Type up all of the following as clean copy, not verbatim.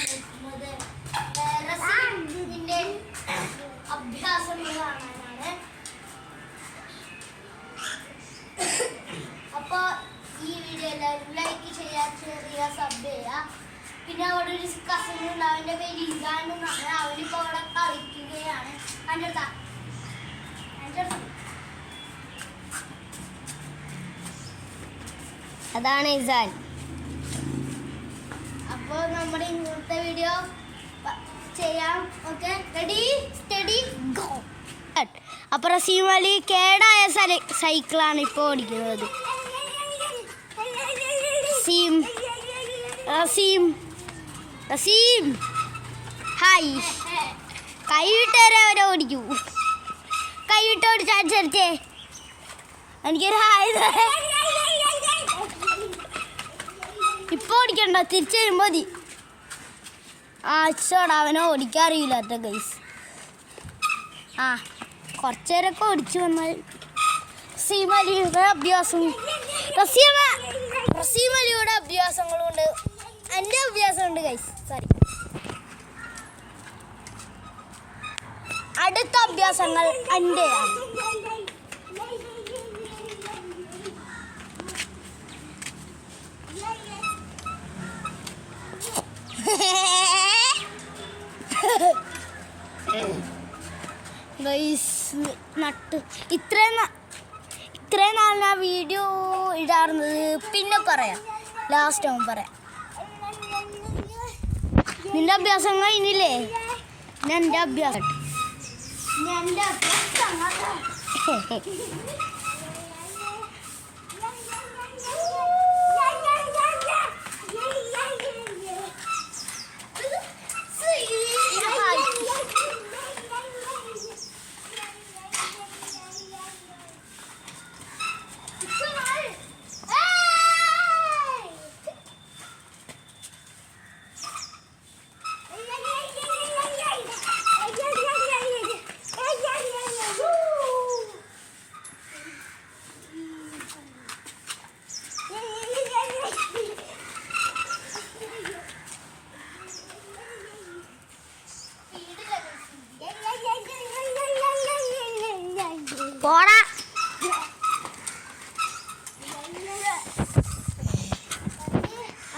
വന്നിരിക്കുന്നത് റസീമിന്റെ അഭ്യാസങ്ങൾ കാണാനാണ്. അപ്പോൾ ഈ വീഡിയോ എല്ലാവരും ലൈക്ക് ചെയ്യുക, ചെറിയ സബ് ചെയ്യുക. പിന്നെ അവിടെ ഒരു കസിൻ ഉണ്ട്, അവൻ്റെ പേര് ഇസാനെന്നാണ്. അവനിപ്പോൾ അവിടെ കളിക്കുകയാണ്. അതാണ് ഇസാൻ. അപ്പോൾ നമ്മുടെ ഇന്നത്തെ വീഡിയോ ചെയ്യാം. Okay, ready steady go. അപ്പോൾ റസീം അലി കേടായ സൈക്കിളാണ് ഇപ്പോൾ ഓടിക്കുന്നത്. റസീം റസീം റസീം ഹായ്, കൈവിട്ടേരെ അവരെ ഓടിക്കൂ. കൈവിട്ട് ഓടിച്ചേ, എനിക്കൊരു ഹായ്. ഇപ്പോൾ ഓടിക്കണ്ട, തിരിച്ചു വരുമ്പോൾ മതി. അച്ചോടാ, അവനെ ഓടിക്കാറിയില്ലാത്ത ഗൈസ്. കുറച്ചു നേരമൊക്കെ ഓടിച്ചു വന്നാൽ റസീം അലിയുടെ അഭ്യാസങ്ങളുണ്ട്, എൻ്റെ അഭ്യാസമുണ്ട് ഗൈസ്. സോറി, അടുത്ത അഭ്യാസങ്ങൾ എൻ്റെയാണ്. ഇത്രയും നാൾ ഞാൻ വീഡിയോ ഇടാറുന്നത്, പിന്നെ പറയാം, ലാസ്റ്റ് ആവും പറയാം. നിന്റെ അഭ്യാസം കഴിഞ്ഞില്ലേ? എൻ്റെ അഭ്യാസം പോടാ.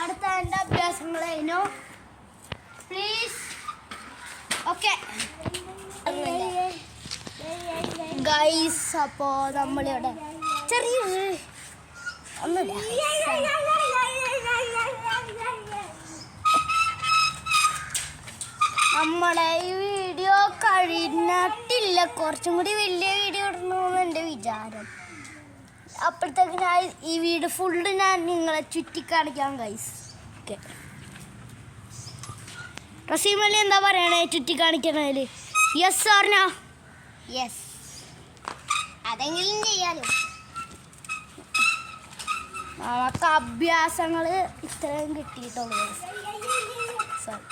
അടുത്ത എൻ്റെ അഭ്യാസങ്ങളേനു പ്ലീസ്. ഓക്കെ ഗൈസ്, അപ്പോൾ നമ്മളിവിടെ ചെറിയ ഒന്നുമില്ല, നമ്മുടെ ഈ വീഡിയോ കഴിഞ്ഞിട്ടില്ല. കുറച്ചും കൂടി വലിയ വീഡിയോ ഇടണമെന്ന് എൻ്റെ വിചാരം. അപ്പോഴത്തേക്ക് ഞാൻ ഈ വീഡിയോ ഫുള്ള് ഞാൻ നിങ്ങളെ ചുറ്റിക്കാണിക്കാം ഗൈസ്. ഓക്കെ, റസീം അലി എന്താ പറയണേ ചുറ്റിക്കാണിക്കണതിൽ? Yes or no? യെസ്, അതെങ്കിലും ചെയ്യാലോ. നമുക്ക് അഭ്യാസങ്ങൾ ഇത്രയും കിട്ടിയിട്ടുള്ളൂ. സോറി.